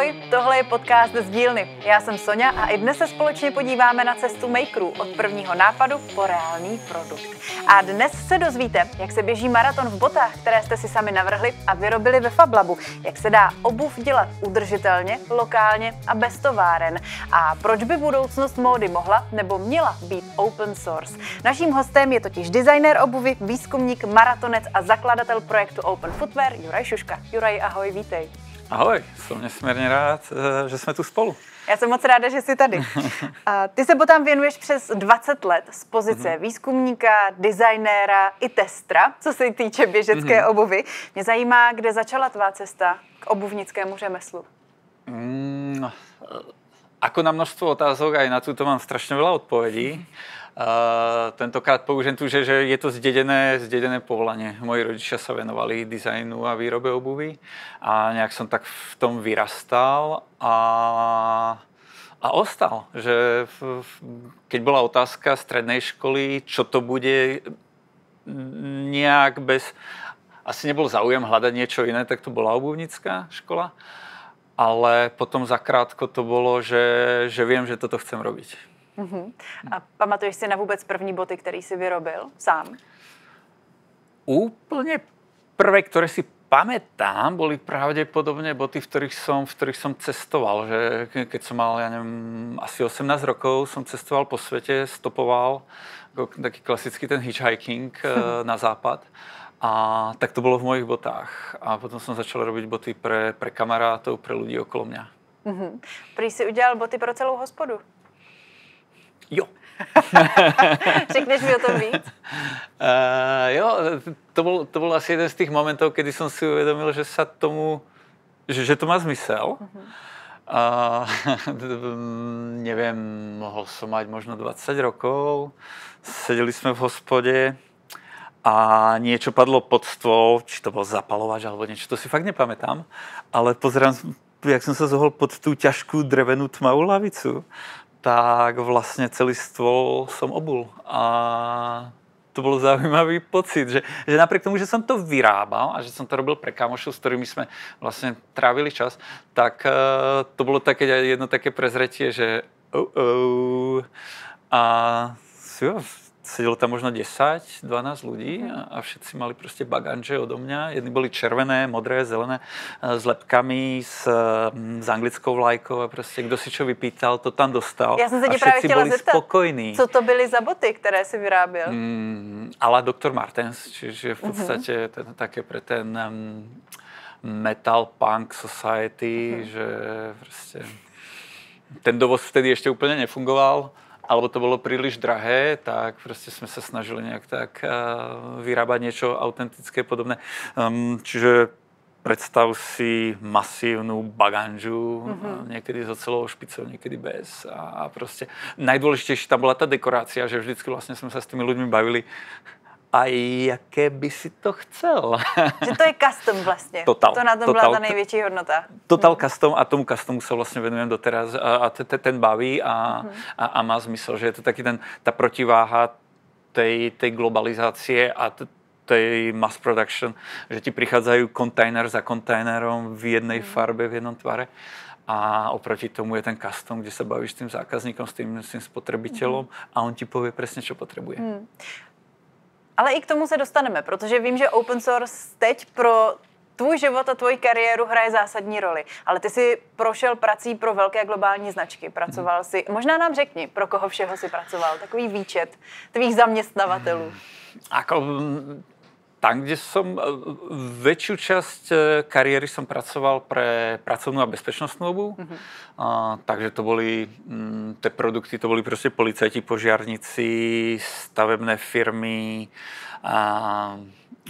Ahoj, tohle je podcast z dílny. Já jsem Soňa a i dnes se společně podíváme na cestu makerů od prvního nápadu po reálný produkt. A dnes se dozvíte, jak se běží maraton v botách, které jste si sami navrhli a vyrobili ve FabLabu, jak se dá obuv dělat udržitelně, lokálně a bez továren a proč by budoucnost módy mohla nebo měla být open source. Naším hostem je totiž designér obuvy, výzkumník, maratonec a zakladatel projektu Open Footwear Juraj Šuška. Juraj, ahoj, vítej. Ahoj, jsem nesmírně rád, že jsme tu spolu. Já jsem moc ráda, že jsi tady. Ty se botám věnuješ přes 20 let z pozice výzkumníka, designéra i testra, co se týče běžecké obuvy. Mě zajímá, kde začala tvá cesta k obuvnickému řemeslu. Ako na množstvo otázok, aj na túto mám strašne veľa odpovedí. Tentokrát použijem tu, že je to zdedené povolanie. Moji rodičia sa venovali dizajnu a výrobe obuvy a nejak som tak v tom vyrastal a ostal. Že keď bola otázka strednej školy, čo to bude, nejak asi nebol záujem hľadať niečo iné, tak to bola obuvnická škola. Ale potom zakrátko to bolo, že viem, že toto chcem robiť. A pamatuješ si na vůbec první boty, který jsi vyrobil sám? Úplne prvé, ktoré si pamätám, boli pravdepodobne boty, v ktorých som cestoval. Že keď som mal, ja neviem, asi 18 rokov, som cestoval po svete, stopoval, taký klasický ten hitchhiking na západ. A tak to bolo v mojich botách. A potom som začal robiť boty pre kamarátov, pre ľudí okolo mňa. Prý si udělal boty pro celou hospodu. Jo. Řekneš mi o tom víc? Jo, to bol asi jeden z tých momentov, kedy som si uvedomil, že sa tomu, že to má zmysel. Neviem, mohol som mať možno 20 rokov. Sedeli sme v hospode a niečo padlo pod stôl, či to bol zapalovač alebo niečo, to si fakt nepamätám. Ale pozerám, jak som sa zohol pod tú ťažkú drevenú tmavú lavicu, tak vlastne celý stôl som obul. A to bol zaujímavý pocit, že napriek tomu, že som to vyrábal a že som to robil pre kamošov, s ktorými sme vlastne trávili čas, tak to bolo jedno také prezretie, že a jo, sedelo tam možno 10-12 ľudí a všetci mali proste baganže odo mňa. Jedni boli červené, modré, zelené, s lepkami, s anglickou vlajkou a proste kdo si čo vypýtal, to tam dostal. Já jsem se tě a právě chtěla boli zeptat, spokojní. co to byly za boty, které si vyráběl? Ale Dr. Martens, čiže v podstate také pre ten metal punk society, že proste ten dovoz vtedy ešte úplne nefungoval, alebo to bolo príliš drahé, tak proste sme sa snažili nejak tak vyrábať niečo autentické, podobné. Čiže predstav si masívnu baganžu, niekedy so celou špicou, niekedy bez. A proste najdôležitejšie tam bola tá dekorácia, že vždycky vlastne sme sa s tými ľuďmi bavili, a jaké by si to chcel. Že to je custom vlastně. Total. To na tom byla ta největší hodnota. Total custom a tomu customu sa vlastne venujem doteraz a ten baví a má zmysel, že je to taký tá protiváha tej globalizácie a tej mass production, že ti prichádzajú kontajner za kontajnerom v jednej farbe, v jednom tvare. A oproti tomu je ten custom, kde sa bavíš s tým zákazníkom, s tým spotrebiteľom a on ti povie presne, čo potrebuje. Ale i k tomu se dostaneme, protože vím, že open source teď pro tvůj život a tvoji kariéru hraje zásadní roli. Ale ty jsi prošel prací pro velké globální značky. Pracoval si, možná nám řekni, pro koho všeho si pracoval, takový výčet tvých zaměstnavatelů. Tam, kde som väčšiu časť kariéry som pracoval pre pracovnú a bezpečnostnú obuv. Takže to boli tie produkty, to boli proste policajti, požiarníci, stavebné firmy,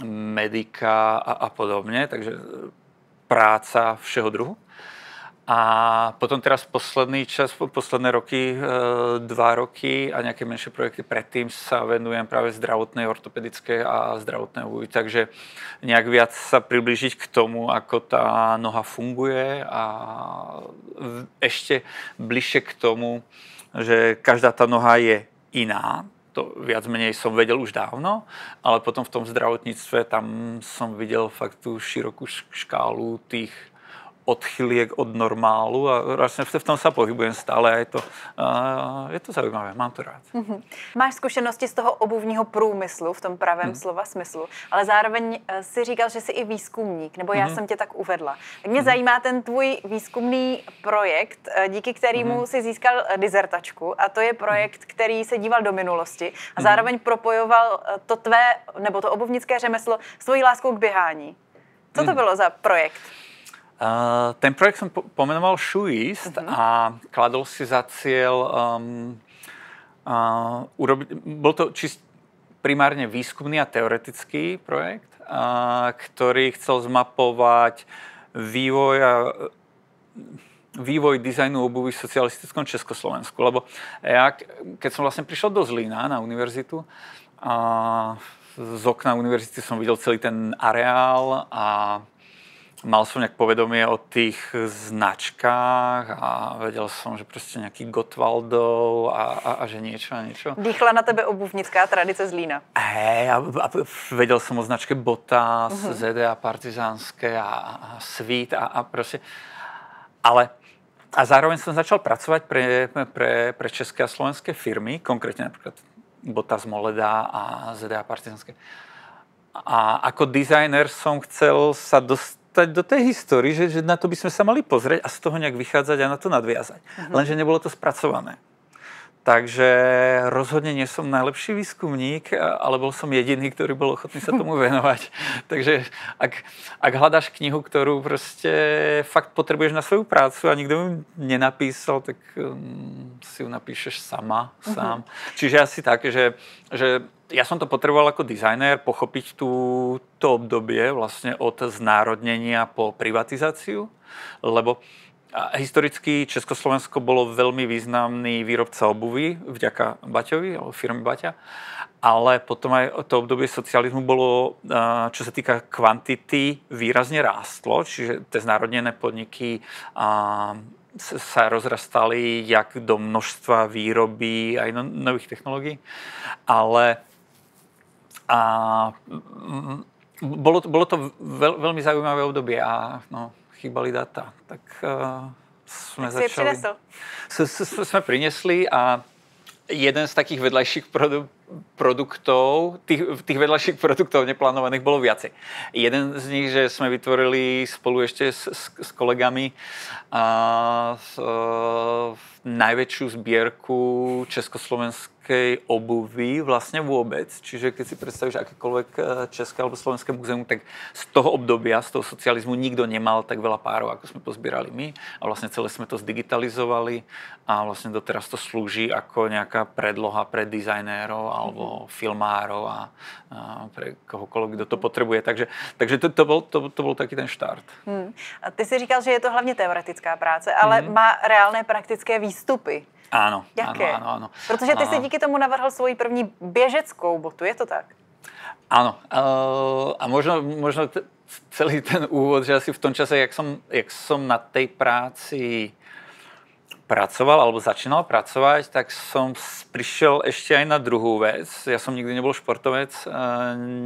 medika a podobne. Takže práca všeho druhu. A potom teraz posledné roky, 2 roky a nejaké menšie projekty predtým sa venujem práve zdravotnej, ortopedickej a zdravotnej obuvi. Takže nejak viac sa priblížiť k tomu, ako tá noha funguje a ešte bližšie k tomu, že každá tá noha je iná. To viac menej som vedel už dávno, ale potom v tom zdravotníctve tam som videl fakt tú širokú škálu tých odchyliek od normálu a vlastně v tom sa pohybujem stále a je to zaujímavé, mám to rád. Máš zkušenosti z toho obuvního průmyslu v tom pravém slova smyslu, ale zároveň si říkal, že jsi i výzkumník, nebo já jsem tě tak uvedla. Tak mě zajímá ten tvůj výzkumný projekt, díky kterému si získal dizertačku, a to je projekt, který se díval do minulosti a zároveň propojoval to tvé, nebo to obuvnické řemeslo s tvojí láskou k běhání. Co to bylo za projekt? Ten projekt som pomenoval Shoeist a kladol si za cieľ urobiť, bol to primárne výskumný a teoretický projekt, ktorý chcel zmapovať vývoj dizajnu obuvy v socialistickom Československu. Lebo keď som vlastne prišiel do Zlína na univerzitu, z okna univerzity som videl celý ten areál a mal som nejak povedomie o tých značkách a vedel som, že proste nejaký Gottwaldov a že niečo a niečo. Dýchla na tebe obuvnická tradice Zlína. Hej, a vedel som o značke Botas, ZDA Partizánske a Sweet a proste. Ale a zároveň som začal pracovať pre české a slovenské firmy, konkrétne napríklad Botas Moleda a ZDA Partizánske. A ako dizajner som chcel sa dostať do tej histórie, že na to by sme sa mali pozrieť a z toho nejak vychádzať a na to nadviazať. Lenže nebolo to spracované. Takže rozhodne nie som najlepší výskumník, ale bol som jediný, ktorý bol ochotný sa tomu venovať. Takže ak hľadáš knihu, ktorú proste fakt potrebuješ na svoju prácu a nikto ju nenapísal, tak si ju napíšeš sám. Čiže asi tak, že ja som to potreboval ako dizajner pochopiť to obdobie vlastne od znárodnenia po privatizáciu, lebo historicky Československo bolo veľmi významný výrobca obuvy vďaka Baťovi, alebo firmy Baťa, ale potom aj to obdobie socializmu bolo, čo sa týka kvantity, výrazne rástlo, čiže tie znárodnené podniky sa rozrastali jak do množstva výroby aj nových technológií, ale bolo to veľmi zaujímavé obdobie a chýbali data, tak sme začali. Sme priniesli a jeden z takých vedľajších produktov, tých vedľajších produktov neplánovaných bolo viacej. Jeden z nich, že sme vytvorili spolu ešte s kolegami najväčšiu zbierku československej obuvy vlastne vôbec. Čiže keď si predstavíš akékoľvek české alebo slovenské múzeum, tak z toho obdobia, z toho socializmu nikto nemal tak veľa párov, ako sme pozbierali my. A vlastne celé sme to zdigitalizovali a vlastne doteraz to slúži ako nejaká predloha pre dizajnérov alebo filmárov a pre kohokoľvek, kto to potrebuje. Takže to bol taký ten štart. A ty si říkal, že je to hlavně teoretická práce, ale má reálné praktické výstupy. Áno. Jaké? Áno. Protože ty si díky tomu navrhl svoji první běžeckou botu, je to tak? Áno. A možno celý ten úvod, že asi v tom čase, jak som na tej práci pracoval alebo začínal pracovať, tak som prišiel ešte aj na druhú vec. Ja som nikdy nebol športovec,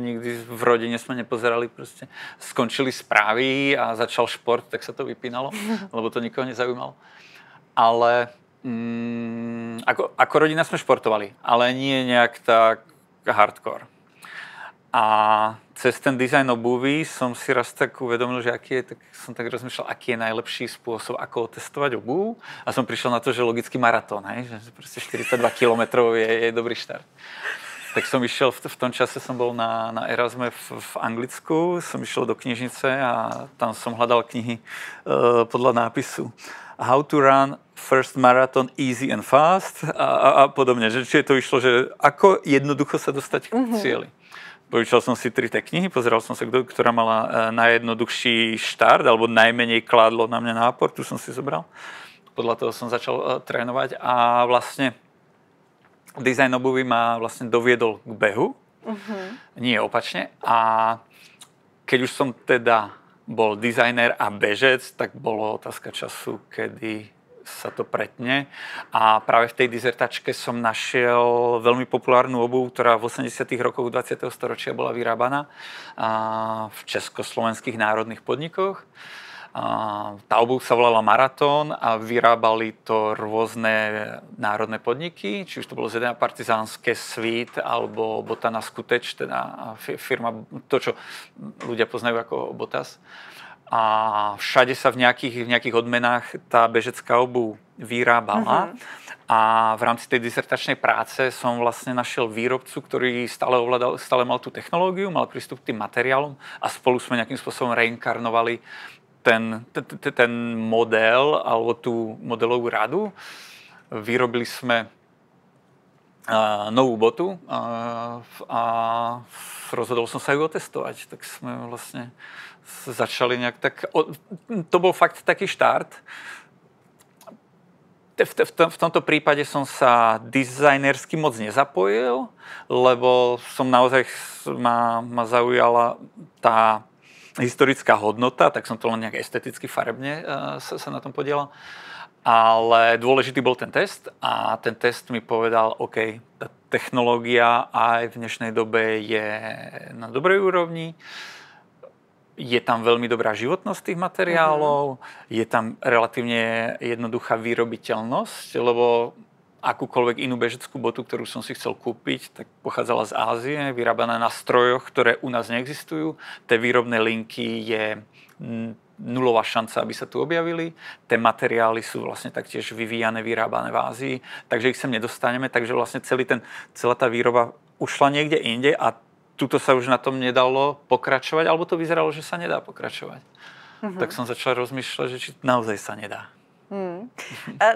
nikdy v rodine sme nepozerali, proste skončili správy a začal šport, tak sa to vypínalo, lebo to nikoho nezaujímalo. Ale ako rodina sme športovali, ale nie nejak tak hardcore. A cez ten dizajn obuvy som si raz tak uvedomil, že tak som tak rozmýšľal, aký je najlepší spôsob, ako otestovať obuv. A som prišiel na to, že logicky maratón, že proste 42 kilometrov je dobrý štart. Tak som išiel, v tom čase som bol na Erasme v Anglicku, som išiel do knižnice a tam som hľadal knihy podľa nápisu How to run first marathon easy and fast a podobne. Čiže to išlo, že ako jednoducho sa dostať k cieli. Požičal som si 3 knihy, pozeral som sa, ktorá mala najjednoduchší štart, alebo najmenej kládlo na mňa nápor, tu som si zobral. Podľa toho som začal trénovať a vlastne dizajn obuvy ma vlastne doviedol k behu, nie opačne. A keď už som teda bol dizajner a bežec, tak bolo otázka času, kedy sa to pretne. A práve v tej dizertačke som našiel veľmi populárnu obuv, ktorá v 80. rokoch 20. storočia bola vyrábaná v československých národných podnikoch. Tá obuv sa volala Maratón a vyrábali to rôzne národné podniky, či už to bolo ZDA Partizánske, Svít alebo Botana Skuteč, teda firma, to, čo ľudia poznajú ako Botas. A všade sa v nejakých odmenách tá bežecká obuv vyrábala. A v rámci tej disertačnej práce som vlastne našiel výrobcu, ktorý stále mal tú technológiu, mal prístup k tým materiálom a spolu sme nejakým spôsobom reinkarnovali ten model alebo tú modelovú radu. Vyrobili sme novú botu a rozhodol som sa ju otestovať. Tak sme vlastne začali nejak tak... To bol fakt taký štart. V tomto prípade som sa dizajnersky moc nezapojil, lebo som naozaj ma zaujala tá historická hodnota, tak som to len nejak esteticky farebne sa na tom podielal. Ale dôležitý bol ten test a ten test mi povedal, OK, tá technológia aj v dnešnej dobe je na dobrej úrovni, je tam veľmi dobrá životnosť tých materiálov, je tam relatívne jednoduchá vyrobiteľnosť, lebo akúkoľvek inú bežeckú botu, ktorú som si chcel kúpiť, tak pochádzala z Ázie, vyrábaná na strojoch, ktoré u nás neexistujú. Tie výrobné linky je nulová šanca, aby sa tu objavili. Tie materiály sú vlastne taktiež vyvíjane, vyrábané v Ázii, takže ich sem nedostaneme, takže vlastne celá tá výroba ušla niekde inde a tuto sa už na tom nedalo pokračovať, alebo to vyzeralo, že sa nedá pokračovať. Tak som začal rozmýšľať, že či naozaj sa nedá.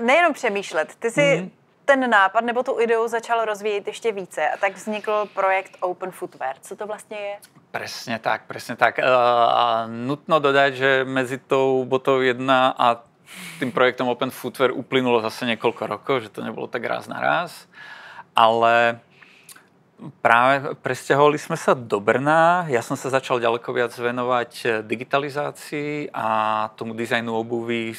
Nejenom přemýšlet, ty si ten nápad nebo tu ideu začal rozvíjet ještě více a tak vznikl projekt Open Footwear. Co to vlastně je? Presne tak. Nutno dodať, že medzi tou botou 1 a tým projektom Open Footwear uplynulo zase niekoľko rokov, že to nebolo tak raz na raz, ale práve presťahovali sme sa do Brna. Ja som sa začal ďaleko viac venovať digitalizácii a tomu dizajnu obuvy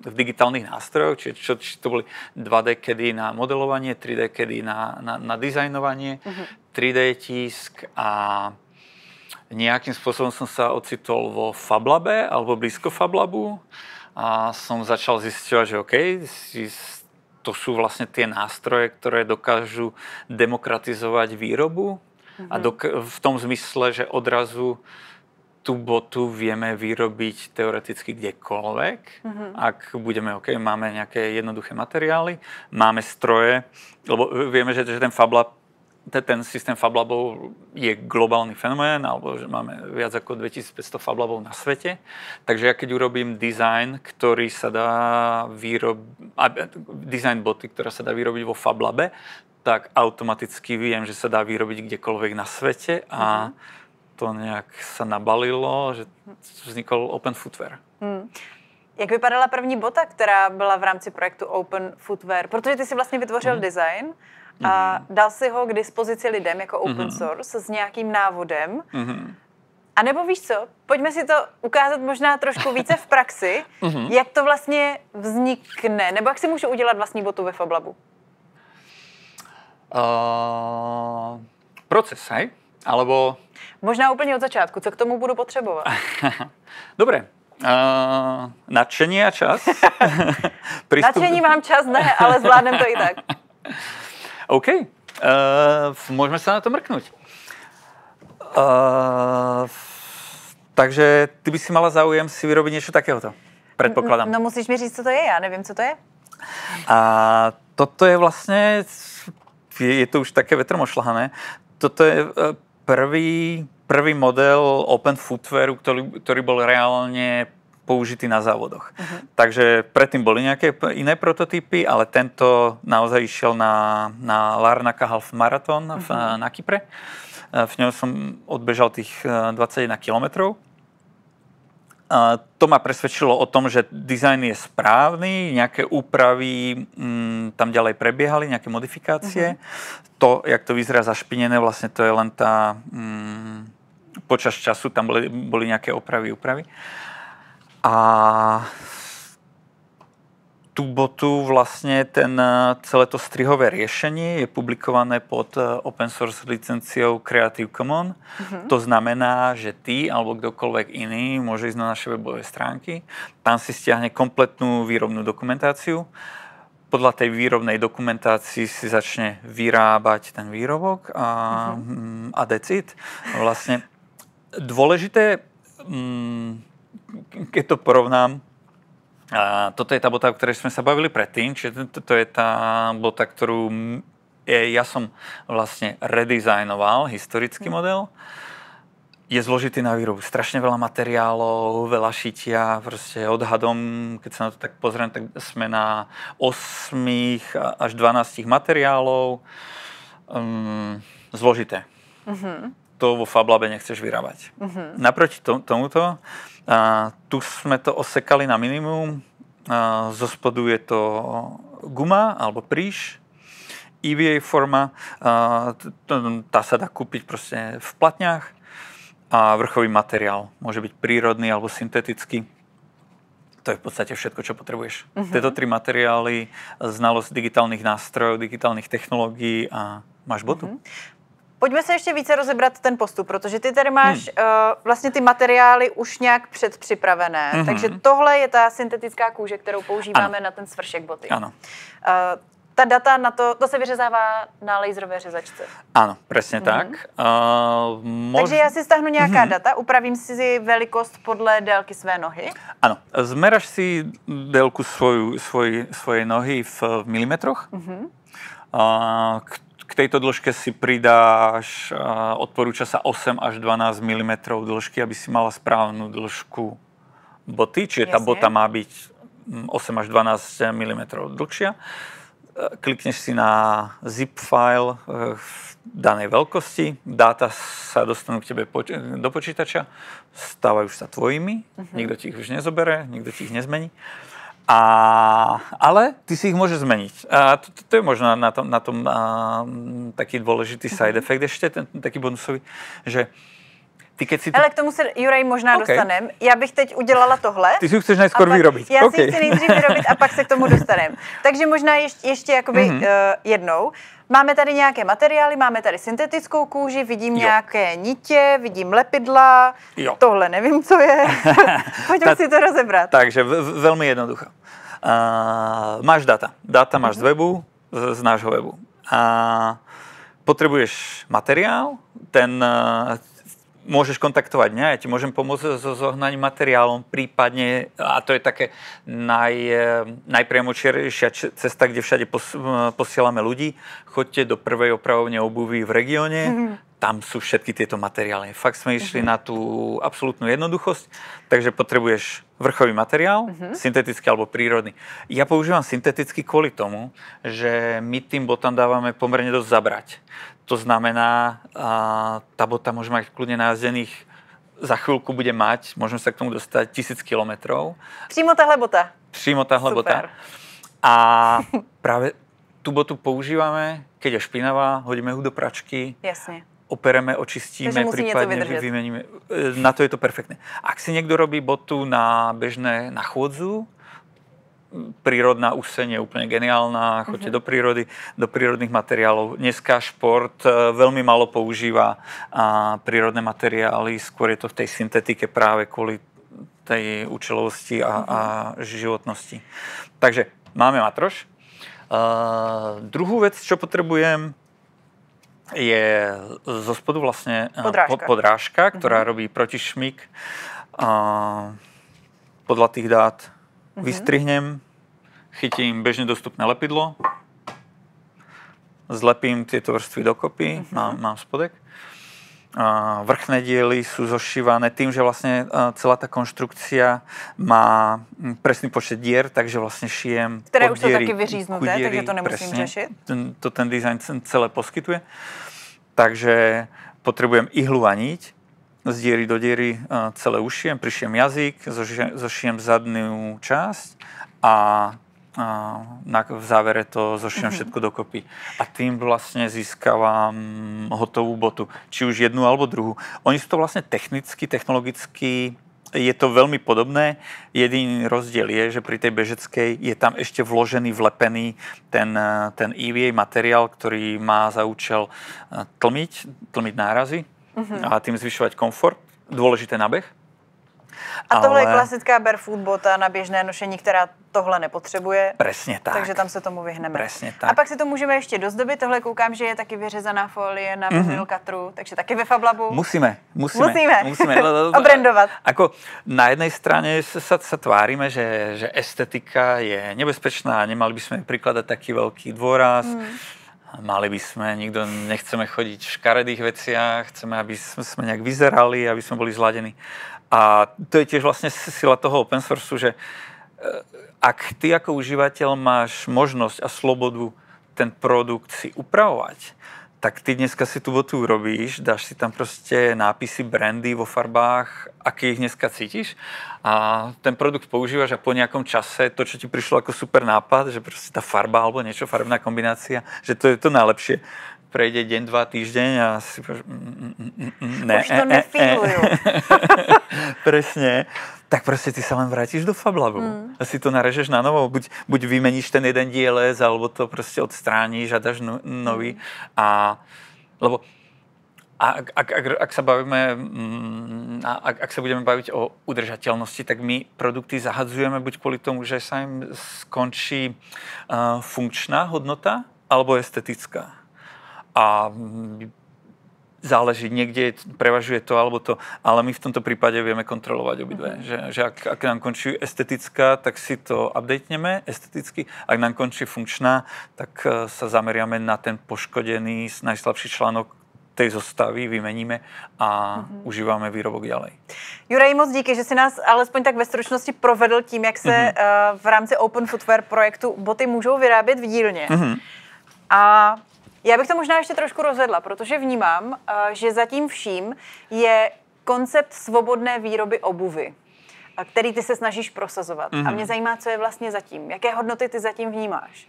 v digitálnych nástrojoch, či to boli 2D kedy na modelovanie, 3D kedy na dizajnovanie, 3D tisk a nejakým spôsobom som sa ocitol vo FabLabe alebo blízko FabLabu a som začal zisťovať, že OK, to sú vlastne tie nástroje, ktoré dokážu demokratizovať výrobu a v tom zmysle, že odrazu tú botu vieme vyrobiť teoreticky kdekoľvek. Ak budeme, OK, máme nejaké jednoduché materiály, máme stroje, lebo vieme, že ten FabLab, ten systém FabLabov je globálny fenomén, alebo že máme viac ako 2500 FabLabov na svete. Takže ja keď urobím dizajn, ktorý sa dá dizajn boty, ktorá sa dá vyrobiť vo FabLabe, tak automaticky viem, že sa dá vyrobiť kdekoľvek na svete a to nejak sa nabalilo, že vznikol Open Footwear. Jak vypadala první bota, která byla v rámci projektu Open Footwear? Protože ty si vlastně vytvořil design a dal si ho k dispozici lidem jako open source s nějakým návodem. A nebo víš co, pojďme si to ukázat možná trošku více v praxi, jak to vlastně vznikne, nebo jak si můžu udělat vlastní botu ve FabLabu? Proces, hej? Alebo... Možná úplně od začátku, co k tomu budu potřebovat? Dobre. Nadšení a čas. Nadšení mám čas, ne, ale zvládnem to i tak. OK. Môžeme sa na to mrknúť. Takže ty by si mala záujem si vyrobiť niečo takéhoto. Predpokladám. No musíš mi říct, co to je, já nevím, co to je. A toto je vlastne, je to už také vetromošľahané, toto je prvý model Open Footwearu, ktorý bol reálne použitý na závodoch. Takže predtým boli nejaké iné prototypy, ale tento naozaj išiel na Larnaca Half Marathon na Kypre. V ňom som odbežal tých 21 kilometrov. To ma presvedčilo o tom, že dizajn je správny, nejaké úpravy tam ďalej prebiehali, nejaké modifikácie. To, jak to vyzerá zašpinené, vlastne to je len tá... Počas času tam boli nejaké úpravy. A tú botu vlastne celé to strihové riešenie je publikované pod open source licenciou Creative Commons. To znamená, že ty alebo kdokoľvek iný môže ísť na naše webové stránky, tam si stiahne kompletnú výrobnú dokumentáciu. Podľa tej výrobnej dokumentácii si začne vyrábať ten výrobok a decid. Vlastne dôležité, keď to porovnám, toto je tá bota, o ktorej sme sa bavili predtým, čiže to je tá bota, ktorú ja som vlastne redizajnoval, historický model. Je zložitý na výrobu, strašne veľa materiálov, veľa šitia, proste odhadom, keď sa na to tak pozriem, tak sme na 8 až 12 materiálov. Zložité. To vo FabLabe nechceš vyrábať. Naproti tomuto, tu sme to osekali na minimum, zo spodu je to guma alebo príš, EVA forma, tá sa dá kúpiť proste v platniach a vrchový materiál môže byť prírodný alebo syntetický. To je v podstate všetko, čo potrebuješ. Tieto 3 materiály, znalosť digitálnych nástrojov, digitálnych technológií a máš botu. Pojďme se ještě více rozebrat ten postup, protože ty tady máš vlastně ty materiály už nějak předpřipravené. Takže tohle je ta syntetická kůže, kterou používáme na ten svršek boty. Ano. Ta data na to se vyřezává na laserové řezačce. Ano, přesně tak. Takže já si stáhnu nějaká data, upravím si velikost podle délky své nohy. Ano, zmeraš si délku svojej nohy v milimetroch. K tejto dĺžke si pridáš, odporúča sa 8 až 12 mm dĺžky, aby si mala správnu dĺžku boty, čiže tá bota má byť 8 až 12 mm dlhšia. Klikneš si na zip file v danej veľkosti, dáta sa dostanú k tebe do počítača, stávajú sa tvojimi, nikto ti ich už nezobere, nikto ti ich nezmení. Ale ty si ich môžeš zmeniť. A to je možno na tom taký dôležitý side effect, ešte ten taký bonusový, že ty keď si... Ale k tomu se, Juraj, možná dostanem. Já bych teď udělala tohle. Ty si ho chceš najskôr vyrobiť. Já si chci nejdřív vyrobit a pak se k tomu dostanem. Takže možná ještě jakoby jednou. Máme tady nějaké materiály, máme tady syntetickou kůži, vidím nějaké nitě, vidím lepidla, tohle nevím, co je. Pojďme si to rozebrat. Takže velmi jednoducho. Máš data. Data máš z webu, z nášho webu. Potrebuješ materiál, ten môžeš kontaktovať mňa, ja ti môžem pomôcť so zohnaním materiálom, prípadne, a to je také najpriamočiarejšia cesta, kde všade posielame ľudí, choďte do prvej opravovne obuvy v regióne, tam sú všetky tieto materiály. Fakt sme išli na tú absolútnu jednoduchosť, takže potrebuješ vrchový materiál, syntetický alebo prírodný. Ja používam syntetický kvôli tomu, že my tým botám dávame pomerne dosť zabrať. To znamená, tá bota môže mať kľudne najazdených, za chvíľku bude mať, môžeme sa k tomu dostať 1000 kilometrov. Přímo tahle bota. Přímo tahle bota. A práve tú botu používame, keď je špinavá, hodíme ju do pračky. Jasne. Opereme, očistíme, prípadne vymeníme. Na to je to perfektné. Ak si niekto robí botu na chôdzu, prírodná úseň je úplne geniálna, choďte do prírody, do prírodných materiálov. Dneska šport veľmi málo používa prírodné materiály, skôr je to v tej syntetike práve kvôli tej účelovosti a životnosti. Takže máme matroš. Druhú vec, čo potrebujem, je zo spodu vlastne podrážka, ktorá robí protišmyk. Podľa tých dát vystrihnem, chytím bežne dostupné lepidlo, zlepím tieto vrstvy dokopy, mám spodek. Vrchné diely sú zošívané tým, že vlastne celá tá konštrukcia má presný počet dier, takže vlastne šijem ktoré už sú taky vyříznuté, takže to nemusím řešit. To ten design celé poskytuje. Takže potrebujem ihlu a niť. Z diery do diery celé ušijem, prišiem jazyk, zošijem zadnú časť a v závere to zošijem všetko dokopy. A tým vlastne získavam hotovú botu. Či už jednu alebo druhú. Oni sú to vlastne technologicky je to veľmi podobné. Jediný rozdiel je, že pri tej bežeckej je tam ešte vložený, vlepený ten EVA materiál, ktorý má za účel tlmiť nárazy a tým zvyšovať komfort. Dôležité na beh. A tohle je klasická barefoot bota na běžné nošení, která tohle nepotřebuje. Presne tak. Takže tam se tomu vyhneme. Presne tak. A pak si to můžeme ještě dozdobit. Tohle koukám, že je taky vyřezaná folie na vinyl cutteru, takže taky ve Fab Labu. Musíme. Obrandovat. Ako na jednej strane sa tvárime, že estetika je nebezpečná, nemali by sme prikladať taký veľký dôraz. Mali by sme, nikto nechceme chodiť v škaredých veciach, chceme, aby sme nejak vyzerali, aby sme boli zladení. A to je tiež vlastne sila toho open sourceu, že ak ty ako užívateľ máš možnosť a slobodu ten produkt si upravovať, tak ty dneska si tú botu urobíš, dáš si tam proste nápisy, brandy vo farbách, aké ich dneska cítiš a ten produkt používaš a po nejakom čase to, čo ti prišlo ako super nápad, že proste tá farba alebo niečo, farebná kombinácia, že to je to najlepšie. Prejde deň, 2 týždeň a si povieš, ne, už to nefílujú. Presne. Tak proste ty sa len vrátiš do Fab Labu a si to narežeš na novo. Buď vymeníš ten jeden dielec, alebo to proste odstrániš a dáš nový. Lebo ak sa bavíme, ak sa budeme baviť o udržateľnosti, tak my produkty zahadzujeme buď kvôli tomu, že sa im skončí funkčná hodnota, alebo estetická. A záleží, niekde prevažuje to alebo to, ale my v tomto prípade vieme kontrolovať obidve. Že ak nám končí estetická, tak si to updateneme esteticky. Ak nám končí funkčná, tak sa zameriame na ten poškodený, najslabší článok tej zostavy, vymeníme a užíváme výrobok ďalej. Juraj, moc díky, že si nás alespoň tak ve stručnosti provedl tím, jak se v rámci Open Footwear projektu boty můžou vyrábět v dílně. A já bych to možná ještě trošku rozvedla, protože vnímám, že za tím vším je koncept svobodné výroby obuvy, který ty se snažíš prosazovat. A mě zajímá, co je vlastně zatím. Jaké hodnoty ty zatím vnímáš?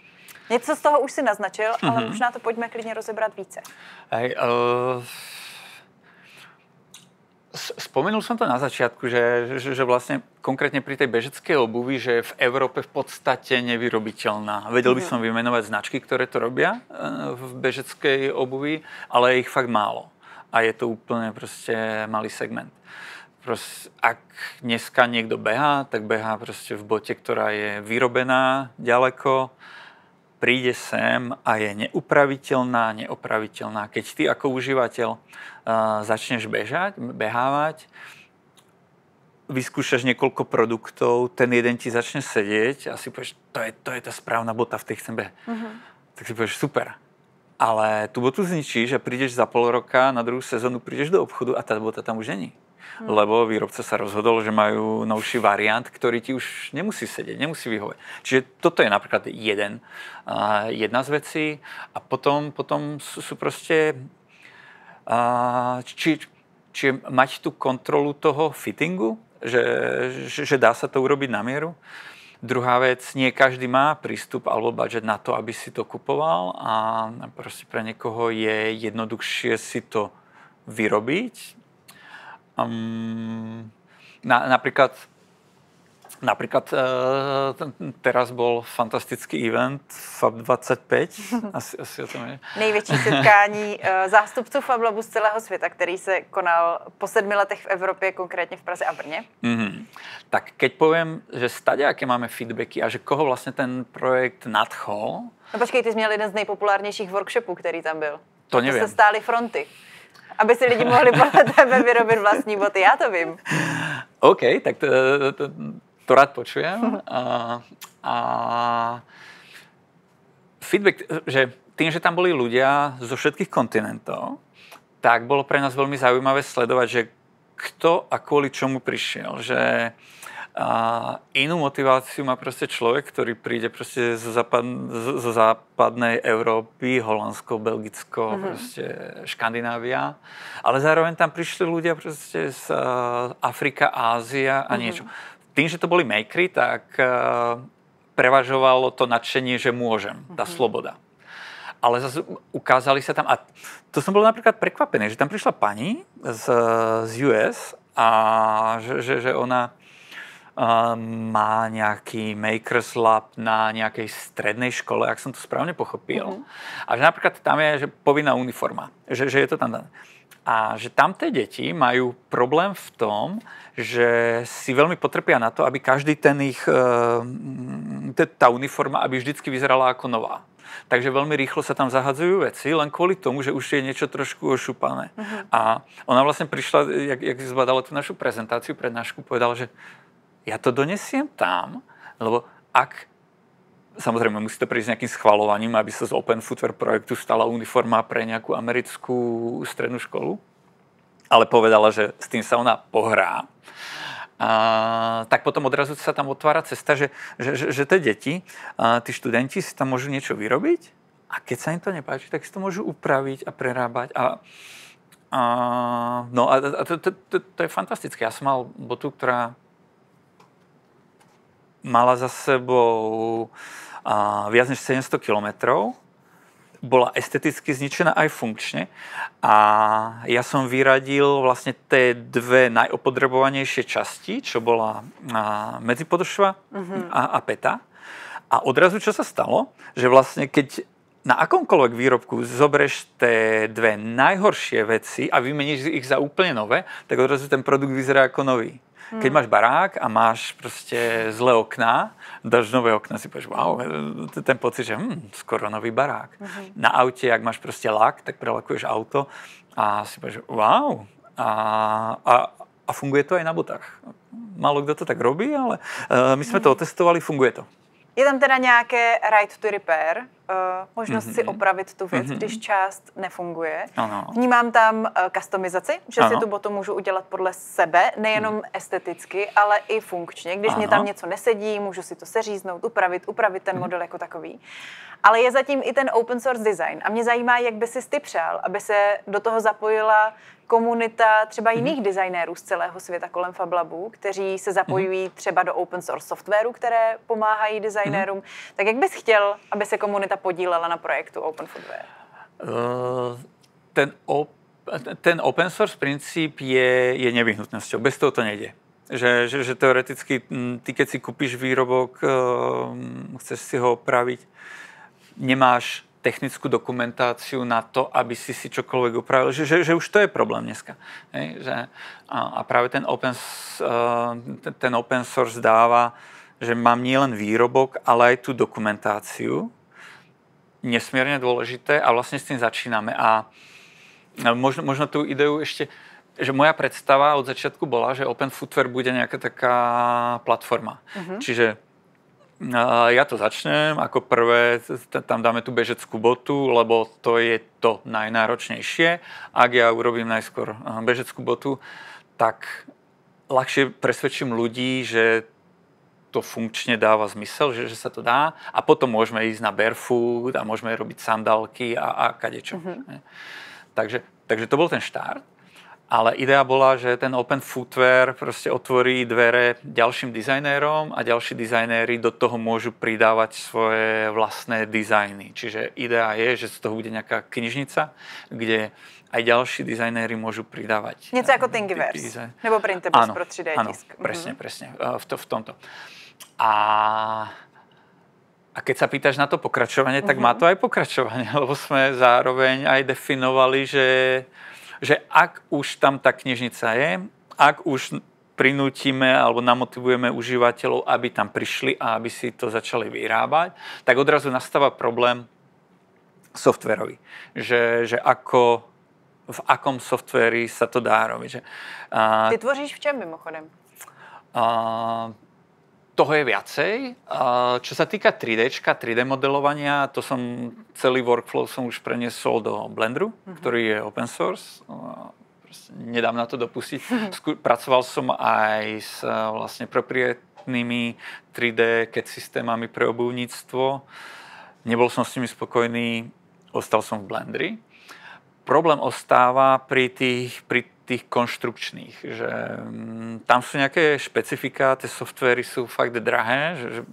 Něco z toho už si naznačil, ale možná to pojďme klidně rozebrat více. Spomenul som to na začiatku, že vlastne konkrétne pri tej bežeckej obuvi, že je v Európe v podstate nevyrobiteľná. Vedel by som vymenovať značky, ktoré to robia v bežeckej obuvi, ale je ich fakt málo. A je to úplne proste malý segment. Ak dneska niekto behá, tak behá proste v bote, ktorá je vyrobená ďaleko, príde sem a je neopraviteľná. Keď ty ako užívateľ začneš behávať, vyskúšaš niekoľko produktov, ten jeden ti začne sedieť a si povieš, to je tá správna bota, v tej chcem behať. Tak si povieš, super. Ale tú botu zničíš a prídeš za pol roka, na druhú sezónu prídeš do obchodu a tá bota tam už není. Lebo výrobca sa rozhodol, že majú novší variant, ktorý ti už nemusí sedieť, nemusí vyhovať. Čiže toto je napríklad jedna z vecí. A potom sú proste... Či mať tú kontrolu toho fittingu, že dá sa to urobiť na mieru. Druhá vec, nie každý má prístup alebo budget na to, aby si to kupoval a proste pre niekoho je jednoduchšie si to vyrobiť. Napríklad teraz bol fantastický event Fab 25. Asi o tom je. Největší setkání zástupců Fab Labu z celého světa, který se konal po 7 letech v Evropě, konkrétně v Praze a Brně. Tak keď poviem, že stade, aké máme feedbacky a že koho vlastně ten projekt nadchol. No počkej, ty jsi měl jeden z nejpopulárnějších workshopů, který tam byl. To neviem. To se stály fronty. Aby si lidi mohli podle tebe vyrobit vlastní boty, já to vím. OK, tak to rád počujem. A feedback, že tým, že tam boli ľudia zo všetkých kontinentov, tak bolo pre nás veľmi zaujímavé sledovať, že kto a kvôli čomu prišiel. Že inú motiváciu má proste človek, ktorý príde proste zo západnej Európy, Holandsko, Belgicko, proste Škandinávia. Ale zároveň tam prišli ľudia proste z Afrika, Ázia a niečo. Tým, že to boli makery, tak prevažovalo to nadšenie, že môžem, tá sloboda. Ale zase ukázali sa tam, a to som bol napríklad prekvapený, že tam prišla pani z US a že ona má nejaký Makers Lab na nejakej strednej škole, ak som to správne pochopil. A že napríklad tam je že povinná uniforma, že je to tam dané. A že tam tie deti majú problém v tom, že si veľmi potrpia na to, aby každý tá uniforma, aby vždycky vyzerala ako nová. Takže veľmi rýchlo sa tam zahadzujú veci, len kvôli tomu, že už je niečo trošku ošupané. A ona vlastne prišla, jak zvládala tú našu prezentáciu, prednášku, povedala, že ja to donesiem tam, lebo samozrejme musí to prísť s nejakým schvaľovaním, aby sa z Open Footwear projektu stala uniforma pre nejakú americkú strednú školu, ale povedala, že s tým sa ona pohrá. Tak potom odrazu sa tam otvára cesta, že tie deti, tí študenti si tam môžu niečo vyrobiť a keď sa im to nepáči, tak si to môžu upraviť a prerábať. To je fantastické. Ja som mal botu, ktorá mala za sebou viac než 700 kilometrov, bola esteticky zničená aj funkčne a ja som vyradil vlastne tie dve najopotrebovanejšie časti, čo bola medzipodešva a päta. A odrazu čo sa stalo, že vlastne keď na akomkoľvek výrobku zoberieš tie dve najhoršie veci a vymeníš ich za úplne nové, tak odrazu ten produkt vyzerá ako nový. Keď máš barák a máš proste zlé okná, dáš nové okná, si povieš, wow, ten pocit, že skoro nový barák. Na aute, ak máš proste lak, tak prelakuješ auto a si povieš, wow, a funguje to aj na botách. Málo kto to tak robí, ale my sme to otestovali, funguje to. Je tam teda nějaké right to repair, možnost si opravit tu věc, když část nefunguje. Ano. Vnímám tam customizaci, že si tu botu můžu udělat podle sebe, nejenom esteticky, ale i funkčně. Když mě tam něco nesedí, můžu si to seříznout, upravit ten model jako takový. Ale je zatím i ten open source design. A mě zajímá, jak by si ty přál, aby se do toho zapojila komunita třeba jiných designérů z celého světa kolem Fab Labu, kteří se zapojují třeba do open source softwaru, které pomáhají designérům. Tak jak bys chtěl, aby se komunita podílela na projektu Open Footwear? Ten open source princíp je nevyhnutnosťou. Bez toho to nejde. Že teoreticky, ty keď si kúpiš výrobok, chceš si ho opraviť, nemáš technickú dokumentáciu na to, aby si čokoľvek upravil, že už to je problém dneska. A práve ten open source dáva, že mám nielen výrobok, ale aj tú dokumentáciu. Nesmierne dôležité a vlastne s tým začíname. A možno tú ideu ešte, že moja predstava od začiatku bola, že Open Footwear bude nejaká taká platforma. Čiže ja to začnem, ako prvé tam dáme tú bežeckú botu, lebo to je to najnáročnejšie. Ak ja urobím najskôr bežeckú botu, tak ľahšie presvedčím ľudí, že to funkčne dáva zmysel, že sa to dá a potom môžeme ísť na barefoot a môžeme robiť sandálky a kadečo. Takže to bol ten štart. Ale idea bola, že ten Open Footwear proste otvorí dvere ďalším dizajnérom a ďalší dizajnéri do toho môžu pridávať svoje vlastné dizajny. Čiže idea je, že z toho bude nejaká knižnica, kde aj ďalší dizajnéri môžu pridávať. Něco jako Thingiverse, nebo Printables pro 3D tisk. Áno, presne, v tomto. A keď sa pýtaš na to pokračovanie, tak má to aj pokračovanie, lebo sme zároveň aj definovali, že ak už tam tá knižnica je, ak už prinútime alebo namotivujeme užívateľov, aby tam prišli a aby si to začali vyrábať, tak odrazu nastáva problém softwarový. Že v akom softwari sa to dá robiť. Ty tvoříš v čem mimochodem? Toho je viacej. Čo sa týka 3D modelovania, to celý workflow som už preniesol do Blenderu, ktorý je open source. Nedám na to dopustiť. Pracoval som aj s vlastne proprietnými 3D CAD systémami pre obuvníctvo. Nebol som s nimi spokojný, ostal som v Blenderi. Problém ostáva pri tých konštrukčných, že tam sú nejaké špecifika, tie softvery sú fakt drahé, že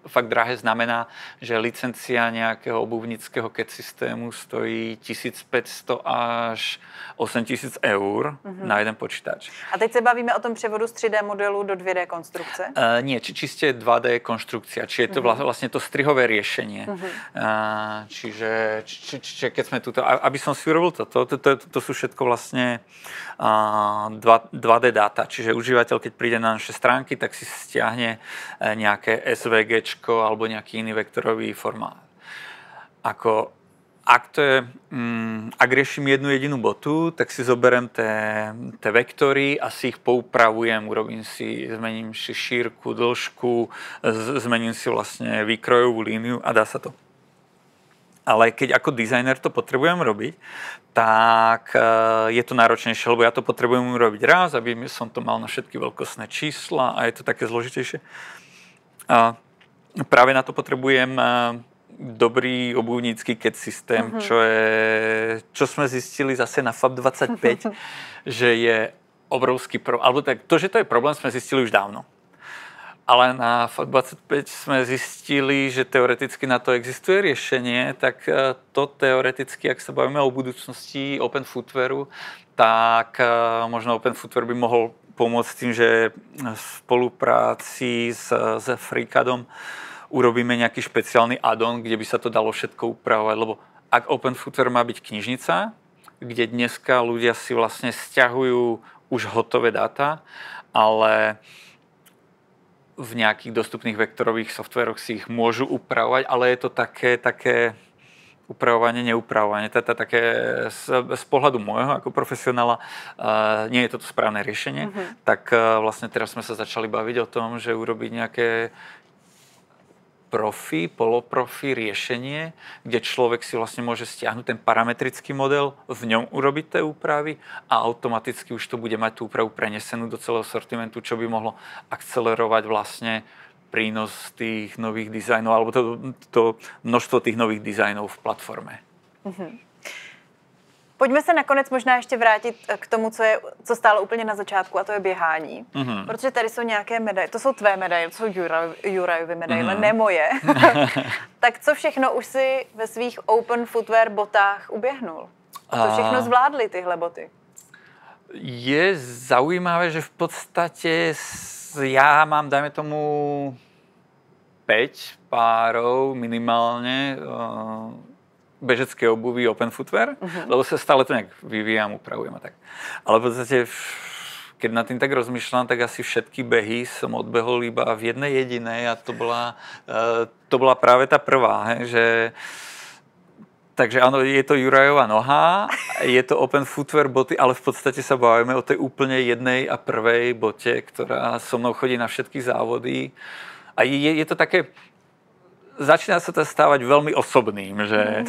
fakt drahé, znamená, že licencia nejakého obuvnického CAD systému stojí 1500 až 8000 eur na jeden počítač. A teď se bavíme o tom převodu z 3D modelu do 2D konstrukce? Nie, čiste 2D konštrukcia, či je to vlastne to strihové riešenie. Čiže keď sme tuto, aby som si urobil to sú všetko vlastne 2D data, čiže užívateľ, keď príde na naše stránky, tak si stiahne nejaké SVGčko alebo nejaký iný vektorový formát. Ak riešim jednu jedinú botu, tak si zoberiem tie vektory a si ich poupravujem, zmením si šírku, dĺžku, zmením si vlastne výkrojovú líniu a dá sa to. Ale keď ako dizajner to potrebujem robiť, tak je to náročnejšie, lebo ja to potrebujem robiť raz, aby som to mal na všetky veľkostné čísla a je to také zložitejšie. A práve na to potrebujem dobrý obuvnícky CAD systém, čo sme zistili zase na FAB 25, že je obrovský problém. Alebo tak, to, že to je problém, sme zistili už dávno. Ale na FAB 25 sme zistili, že teoreticky na to existuje riešenie, tak to teoreticky, ak sa bavíme o budúcnosti Open Footwearu, tak možno Open Footwear by mohol pomôcť tým, že v spolupráci s FreeCADom urobíme nejaký špeciálny add-on, kde by sa to dalo všetko upravovať, lebo ak Open Footwear má byť knižnica, kde dneska ľudia si vlastne sťahujú už hotové dáta, ale v nejakých dostupných vektorových softvéroch si ich môžu upravovať, ale je to také upravovanie, neupravovanie. Také z pohľadu môjho ako profesionála nie je toto správne riešenie. Tak vlastne teraz sme sa začali baviť o tom, že urobiť nejaké poloprofi riešenie, kde človek si vlastne môže stiahnuť ten parametrický model, v ňom urobiť tie úpravy a automaticky už to bude mať tú úpravu prenesenú do celého sortimentu, čo by mohlo akcelerovať vlastne prínos tých nových dizajnov alebo to množstvo tých nových dizajnov v platforme. Pojďme se nakonec možná ještě vrátit k tomu, co stálo úplně na začátku, a to je běhání. Protože tady jsou nějaké medaile, to jsou tvé medaile, to jsou Jurajovy medaile, ne moje. Tak co všechno už si ve svých Open Footwear botách uběhnul? Co všechno zvládly tyhle boty? Je zaujímavé, že v podstate ja mám, dajme tomu, 5 párov minimálne bežecké obuvy Open Footwear, lebo sa stále to nejak vyvíjam, upravujem a tak. Ale v podstate, keď nad tým tak rozmýšľam, tak asi všetky behy som odbehol iba v jednej jedinej a to bola práve tá prvá, že takže áno, je to Jurajová noha, je to Open Footwear boty, ale v podstate sa bavíme o tej úplne jednej a prvej bote, ktorá so mnou chodí na všetky závody. A je to také, začína sa to stávať veľmi osobným, že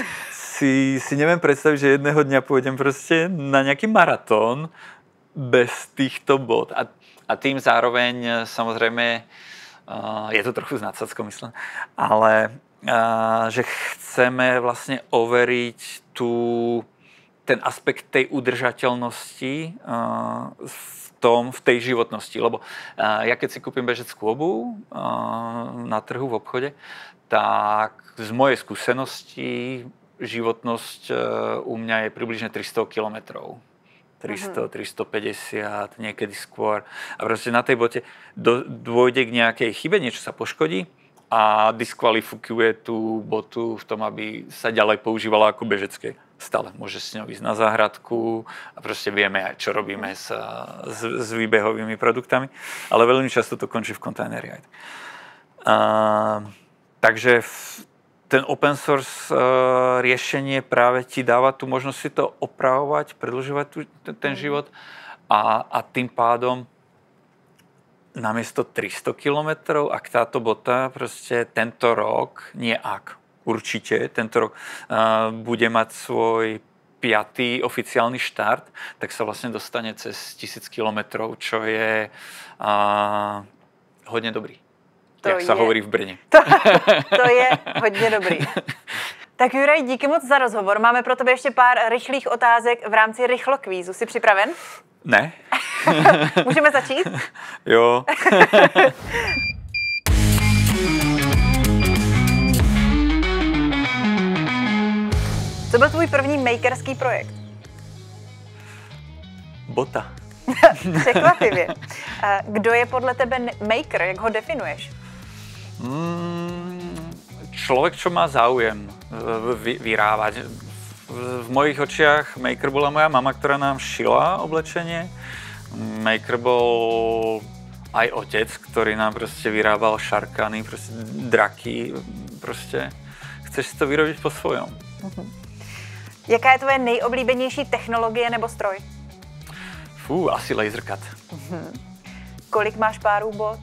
si neviem predstaviť, že jedného dňa pôjdem proste na nejaký maratón bez týchto bot. A tým zároveň, samozrejme, je to trochu s nadsázkou, myslím, ale že chceme vlastne overiť ten aspekt tej udržateľnosti v tej životnosti. Lebo ja keď si kúpim bežeckú obuv na trhu v obchode, tak z mojej skúsenosti životnosť u mňa je približne 300 kilometrov. 300, 350, niekedy skôr. A proste na tej bote dôjde k nejakej chybe, niečo sa poškodí a diskvalifikuje tú botu v tom, aby sa ďalej používala ako bežecké. Stále môže s ňou ísť na záhradku a proste vieme aj, čo robíme s výbehovými produktami, ale veľmi často to končí v kontajneri. Takže ten open source riešenie práve ti dáva tú možnosť si to opravovať, predĺžovať ten život a tým pádom namiesto 300 kilometrov, ak táto bota proste tento rok, určite tento rok bude mať svoj 5. oficiálny štart, tak sa vlastne dostane cez 1000 kilometrov, čo je hodne dobrý. Jak sa hovorí v Brně. To je hodně dobrý. Tak Juraj, díky moc za rozhovor. Máme pro tebe ještě pár rychlých otázek v rámci rychlokvízu. Jsi připraven? Ne. Můžeme začít? Jo. Co byl tvůj první makerský projekt? Bota. Překvapivě. Kdo je podle tebe maker? Jak ho definuješ? Človek, čo má záujem vyrábať. V mojich očiach maker bola moja mama, ktorá nám šila oblečenie. Maker bol aj otec, ktorý nám proste vyrábal šarkany, proste draky, proste chceš si to vyrobiť po svojom. Jaká je tvoje nejoblíbenější technologie nebo stroj? Asi laser cut. Kolik máš párů bot?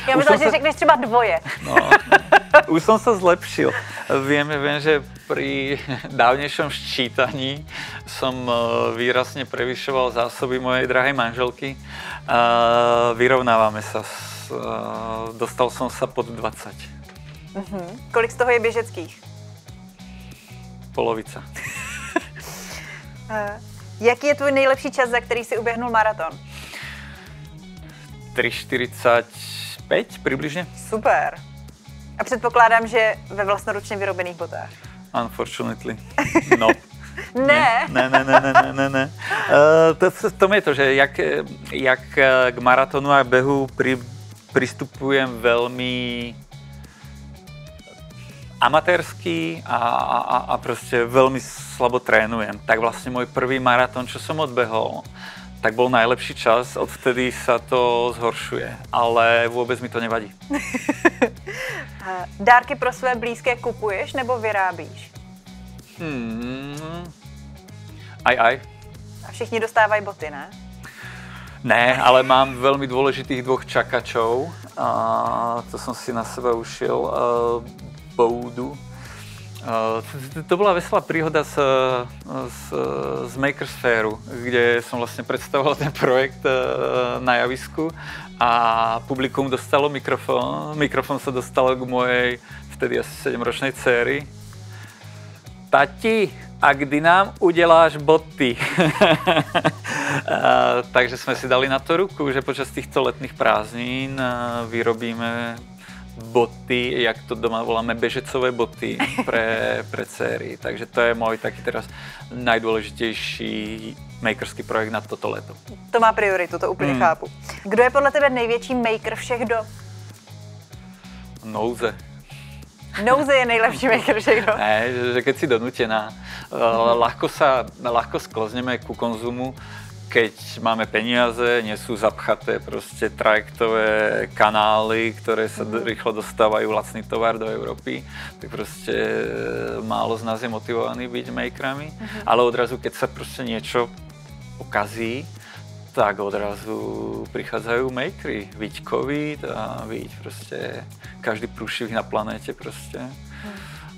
Já Už myslím, som že řekneš třeba 2. No, už som sa zlepšil. Viem, že pri dávnejšom ščítaní som výrazne prevyšoval zásoby mojej drahej manželky. Vyrovnávame sa. Dostal som sa pod 20. Kolik z toho je běžeckých? Polovica. Jaký je tvůj nejlepší čas, za který si uběhnul maraton? 3:45 približne. Super. A předpokládám, že ve vlastnoručně vyrobených botách. Unfortunately. No. Ne. Ne. V tom je to, že jak k maratonu a behu pristupujem veľmi amatérsky a proste veľmi slabo trénujem. Tak vlastne môj prvý maratón, čo som odbehol, tak bol najlepší čas, odvtedy sa to zhoršuje, ale vôbec mi to nevadí. Dárky pro své blízké kupuješ nebo vyrábíš? Aj. A všichni dostávají boty, ne? Ne, ale mám veľmi dôležitých 2 čakačov. To som si na seba ušiel. Boudu. To bola veselá príhoda z Makersphéru, kde som vlastne predstavoval ten projekt na javisku a publikum dostalo mikrofón. Mikrofón sa dostal k mojej vtedy asi 7-ročnej dcéry. Tati, a kdy nám udeláš boty? Takže sme si dali na to ruku, že počas týchto letných prázdnin vyrobíme boty, jak to doma voláme, bežecové boty pre dcery. Takže to je môj taký teraz najdôležitejší makerský projekt na toto leto. To má prioritu, to úplně chápu. Kdo je podle tebe největší maker všech dob? Nouze. Nouze je nejlepší maker všech dob. Ne, že keď si donútená, ľahko sklozneme ku konzumu, keď máme peniaze, nie sú zapchaté proste trajektové kanály, ktoré sa rýchlo dostávajú lacný tovar do Európy, tak proste málo z nás je motivovaný byť makerami, ale odrazu, keď sa proste niečo pokazí, tak odrazu prichádzajú makery, viď COVID a viď proste každý průšvih na planéte proste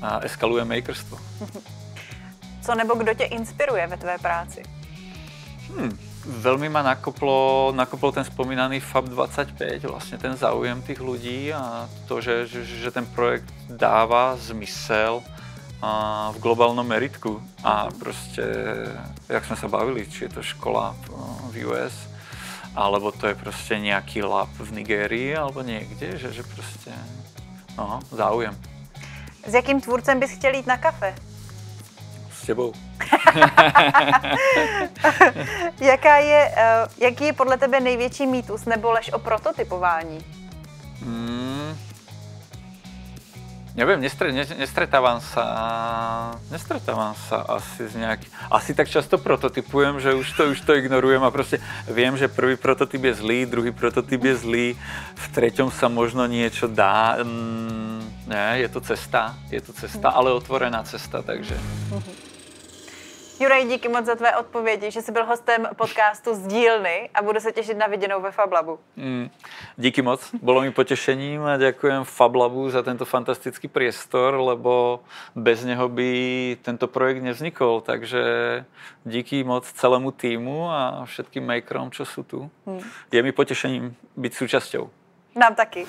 a eskaluje makerstvo. Co nebo kdo tě inspiruje ve tvé práci? Veľmi ma nakoplo ten spomínaný Fab 25, vlastne ten záujem tých ľudí a to, že ten projekt dáva zmysel v globálnom meritku a proste, jak sme sa bavili, či je to škola v US, alebo to je proste nejaký lab v Nigérii alebo niekde, že proste, záujem. S jakým tvůrcem bys chtěl jít na kafe? S tebou. Jaký je podle tebe největší mýtus nebo lež o prototypování? Neviem, nestretávam sa asi z nejaký... Asi tak často prototypujem, že už to ignorujem a proste viem, že prvý prototyp je zlý, druhý prototyp je zlý, v treťom sa možno niečo dá. Nie, je to cesta, ale otvorená cesta, takže... Juraj, díky moc za tvé odpovědi, že jsi byl hostem podcastu Z dílny a budu se těšit na viděnou ve FabLabu. Díky moc, bolo mi potešením a ďakujem FabLabu za tento fantastický priestor, lebo bez neho by tento projekt nevznikol, takže díky moc celému týmu a všetkým makerom, čo sú tu. Je mi potešením byť súčasťou. Nám taky.